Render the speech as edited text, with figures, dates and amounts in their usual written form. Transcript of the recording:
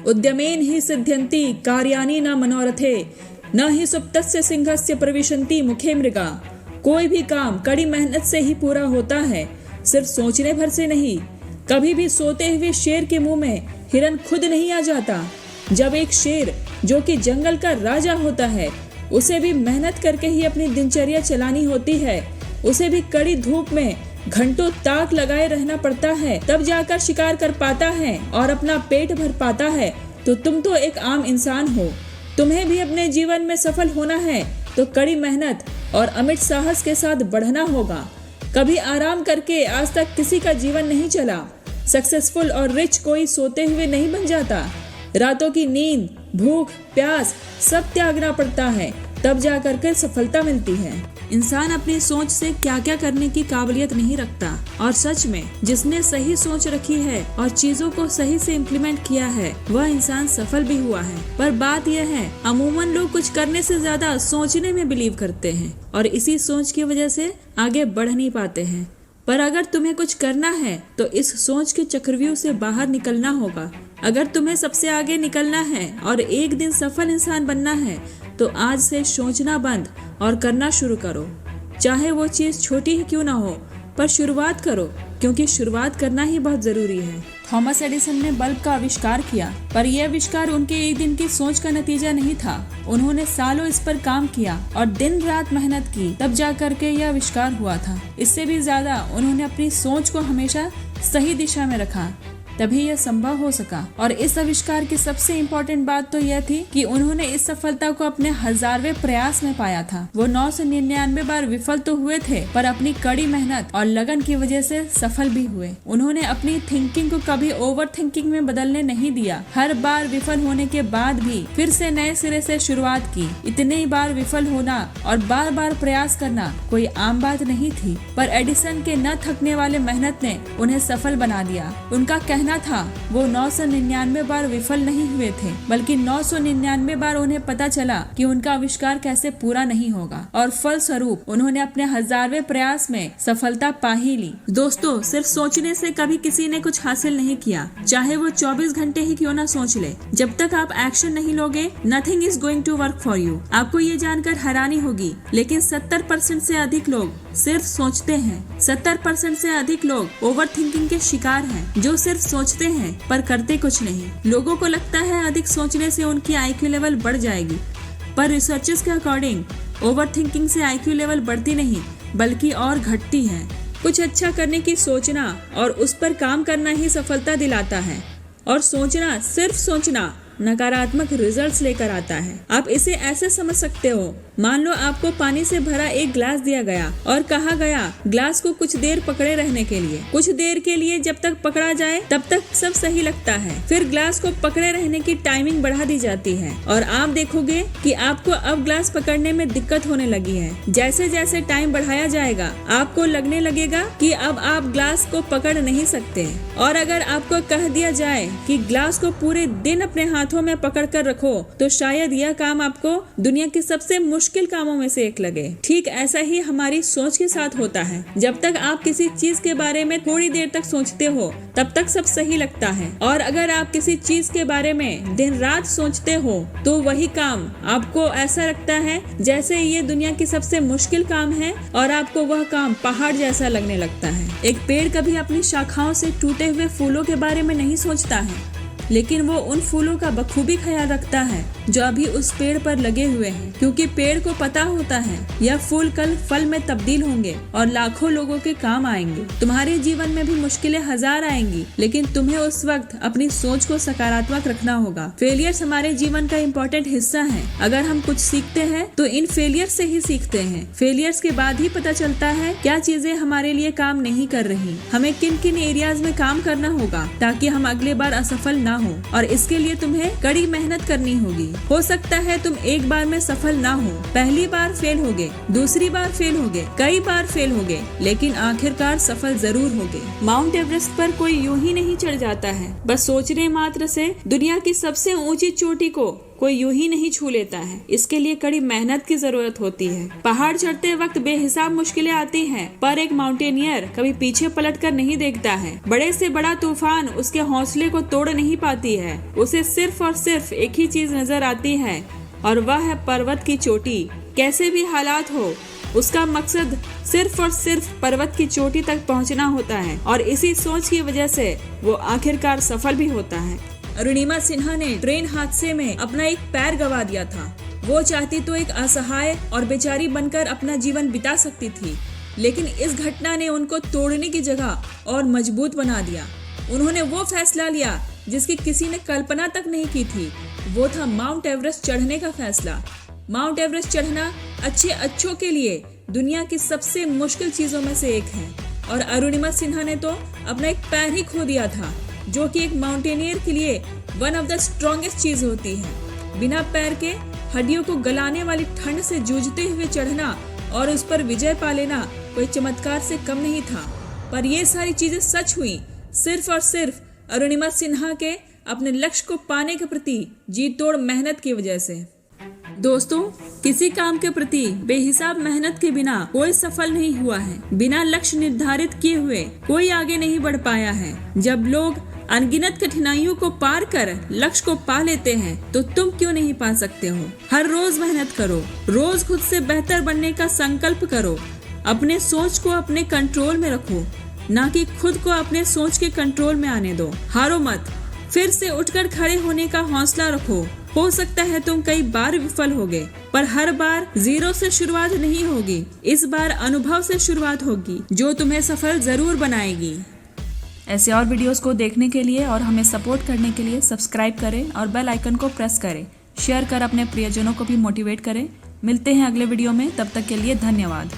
उद्यमेन हि सिद्ध्यन्ति कार्याणि न मनोरथे न हि सुप्तस्य सिंहस्य प्रविशन्ति मुखे मृगा। कोई भी काम कड़ी मेहनत से ही पूरा होता है, सिर्फ सोचने भर से नहीं। कभी भी सोते हुए शेर के मुंह में हिरन खुद नहीं आ जाता। जब एक शेर जो कि जंगल का राजा होता है, उसे भी मेहनत करके ही अपनी दिनचर्या चलानी होती है, उसे भी कड़ी धूप में घंटों ताक लगाए रहना पड़ता है, तब जाकर शिकार कर पाता है और अपना पेट भर पाता है। तो तुम तो एक आम इंसान हो। तुम्हें भी अपने जीवन में सफल होना है तो कड़ी मेहनत और अमिट साहस के साथ बढ़ना होगा। कभी आराम करके आज तक किसी का जीवन नहीं चला। सक्सेसफुल और रिच कोई सोते हुए नहीं बन जाता। रातों की नींद, भूख, प्यास सब त्यागना पड़ता है, तब जाकर के सफलता मिलती है। इंसान अपनी सोच से क्या क्या करने की काबिलियत नहीं रखता, और सच में जिसने सही सोच रखी है और चीजों को सही से इम्प्लीमेंट किया है, वह इंसान सफल भी हुआ है। पर बात यह है, अमूमन लोग कुछ करने से ज्यादा सोचने में बिलीव करते हैं और इसी सोच की वजह से आगे बढ़ नहीं पाते हैं। पर अगर तुम्हें कुछ करना है तो इस सोच के चक्रव्यूह से बाहर निकलना होगा। अगर तुम्हें सबसे आगे निकलना है और एक दिन सफल इंसान बनना है तो आज से सोचना बंद और करना शुरू करो। चाहे वो चीज छोटी ही क्यों ना हो, पर शुरुआत करो, क्योंकि शुरुआत करना ही बहुत जरूरी है। थॉमस एडिसन ने बल्ब का आविष्कार किया, पर यह आविष्कार उनके एक दिन की सोच का नतीजा नहीं था। उन्होंने सालों इस पर काम किया और दिन रात मेहनत की, तब जा करके यह आविष्कार हुआ था। इससे भी ज्यादा उन्होंने अपनी सोच को हमेशा सही दिशा में रखा, तभी यह संभव हो सका। और इस आविष्कार की सबसे इम्पोर्टेंट बात तो यह थी कि उन्होंने इस सफलता को अपने 1000वें प्रयास में पाया था। वो 999 बार विफल तो हुए थे, पर अपनी कड़ी मेहनत और लगन की वजह से सफल भी हुए। उन्होंने अपनी थिंकिंग को कभी ओवर थिंकिंग में बदलने नहीं दिया। हर बार विफल होने के बाद भी फिर से नए सिरे से शुरुआत की। इतने ही बार विफल होना और बार बार प्रयास करना कोई आम बात नहीं थी, पर एडिसन के न थकने वाले मेहनत ने उन्हें सफल बना दिया। उनका कहना था वो 999 बार विफल नहीं हुए थे, बल्कि 999 बार उन्हें पता चला कि उनका आविष्कार कैसे पूरा नहीं होगा, और फलस्वरूप उन्होंने अपने 1000वें प्रयास में सफलता पा ही ली। दोस्तों, सिर्फ सोचने से कभी किसी ने कुछ हासिल नहीं किया, चाहे वो 24 घंटे ही क्यों ना सोच ले। जब तक आप एक्शन नहीं लोगे, nothing is going to work for you. आपको ये जानकर हैरानी होगी, लेकिन 70% से अधिक लोग सिर्फ सोचते हैं। 70% से अधिक लोग ओवर थिंकिंग के शिकार हैं, जो सिर्फ सोचते हैं पर करते कुछ नहीं। लोगों को लगता है अधिक सोचने से उनकी IQ लेवल बढ़ जाएगी, पर रिसर्चर्स के अकॉर्डिंग ओवर थिंकिंग से IQ लेवल बढ़ती नहीं, बल्कि और घटती है। कुछ अच्छा करने की सोचना और उस पर काम करना ही सफलता दिलाता है, और सोचना, सिर्फ सोचना नकारात्मक रिजल्ट्स लेकर आता है। आप इसे ऐसे समझ सकते हो, मान लो आपको पानी से भरा एक ग्लास दिया गया और कहा गया ग्लास को कुछ देर पकड़े रहने के लिए। कुछ देर के लिए जब तक पकड़ा जाए तब तक सब सही लगता है, फिर ग्लास को पकड़े रहने की टाइमिंग बढ़ा दी जाती है और आप देखोगे कि आपको अब ग्लास पकड़ने में दिक्कत होने लगी है। जैसे जैसे टाइम बढ़ाया जाएगा, आपको लगने लगेगा कि अब आप ग्लास को पकड़ नहीं सकते। और अगर आपको कह दिया जाए कि ग्लास को पूरे दिन अपने हाथों में पकड़ कर रखो, तो शायद यह काम आपको दुनिया की सबसे मुश्किल कामों में से एक लगे। ठीक ऐसा ही हमारी सोच के साथ होता है। जब तक आप किसी चीज के बारे में थोड़ी देर तक सोचते हो, तब तक सब सही लगता है, और अगर आप किसी चीज के बारे में दिन रात सोचते हो, तो वही काम आपको ऐसा लगता है जैसे ये दुनिया की सबसे मुश्किल काम है, और आपको वह काम पहाड़ जैसा लगने लगता है। एक पेड़ कभी अपनी शाखाओं से टूटे हुए फूलों के बारे में नहीं सोचता है, लेकिन वो उन फूलों का बखूबी ख्याल रखता है जो अभी उस पेड़ पर लगे हुए हैं, क्योंकि पेड़ को पता होता है यह फूल कल फल में तब्दील होंगे और लाखों लोगों के काम आएंगे। तुम्हारे जीवन में भी मुश्किलें 1000 आएंगी, लेकिन तुम्हें उस वक्त अपनी सोच को सकारात्मक रखना होगा। फेलियर्स हमारे जीवन का इम्पोर्टेंट हिस्सा है। अगर हम कुछ सीखते हैं तो इन फेलियर से ही सीखते हैं। फेलियर्स के बाद ही पता चलता है क्या चीजें हमारे लिए काम नहीं कर रही, हमें किन किन एरियाज में काम करना होगा ताकि हम अगले बार असफल ना हो, और इसके लिए तुम्हें कड़ी मेहनत करनी होगी। हो सकता है तुम एक बार में सफल ना हो, पहली बार फेल होगे, दूसरी बार फेल होगे, कई बार फेल होगे, लेकिन आखिरकार सफल जरूर होगे। माउंट एवरेस्ट पर कोई यूं ही नहीं चढ़ जाता है, बस सोचने मात्र से दुनिया की सबसे ऊंची चोटी को कोई यूं ही नहीं छू लेता है, इसके लिए कड़ी मेहनत की जरूरत होती है। पहाड़ चढ़ते वक्त बेहिसाब मुश्किलें आती हैं, पर एक माउंटेनियर कभी पीछे पलटकर नहीं देखता है। बड़े से बड़ा तूफान उसके हौसले को तोड़ नहीं पाती है। उसे सिर्फ और सिर्फ एक ही चीज नजर आती है और वह है पर्वत की चोटी। कैसे भी हालात हो, उसका मकसद सिर्फ और सिर्फ पर्वत की चोटी तक पहुंचना होता है और इसी सोच की वजह से वो आखिरकार सफल भी होता है। अरुणिमा सिन्हा ने ट्रेन हादसे में अपना एक पैर गंवा दिया था। वो चाहती तो एक असहाय और बेचारी बनकर अपना जीवन बिता सकती थी, लेकिन इस घटना ने उनको तोड़ने की जगह और मजबूत बना दिया। उन्होंने वो फैसला लिया जिसकी किसी ने कल्पना तक नहीं की थी। वो था माउंट एवरेस्ट चढ़ने का फैसला। माउंट एवरेस्ट चढ़ना अच्छों के लिए दुनिया की सबसे मुश्किल चीजों में से एक है और अरुणिमा सिन्हा ने तो अपना एक पैर ही खो दिया था, जो कि एक माउंटेनियर के लिए वन ऑफ द स्ट्रॉन्गेस्ट चीज होती है। बिना पैर के हड्डियों को गलाने वाली ठंड से जूझते हुए चढ़ना और उस पर विजय पा लेना कोई चमत्कार से कम नहीं था। पर ये सारी चीजें सच हुई सिर्फ और सिर्फ अरुणिमा सिन्हा के अपने लक्ष्य को पाने के प्रति जी तोड़ मेहनत की वजह से। दोस्तों, किसी काम के प्रति बेहिसाब मेहनत के बिना कोई सफल नहीं हुआ है। बिना लक्ष्य निर्धारित किए हुए कोई आगे नहीं बढ़ पाया है। जब लोग अनगिनत कठिनाइयों को पार कर लक्ष्य को पा लेते हैं तो तुम क्यों नहीं पा सकते हो। हर रोज मेहनत करो, रोज खुद से बेहतर बनने का संकल्प करो। अपने सोच को अपने कंट्रोल में रखो, ना कि खुद को अपने सोच के कंट्रोल में आने दो। हारो मत, फिर से उठकर खड़े होने का हौसला रखो। हो सकता है तुम कई बार विफल होगे, पर हर बार जीरो से शुरुआत नहीं होगी। इस बार अनुभव से शुरुआत होगी जो तुम्हें सफल जरूर बनाएगी। ऐसे और वीडियोस को देखने के लिए और हमें सपोर्ट करने के लिए सब्सक्राइब करें और बेल आइकन को प्रेस करें। शेयर कर अपने प्रियजनों को भी मोटिवेट करें। मिलते हैं अगले वीडियो में, तब तक के लिए धन्यवाद।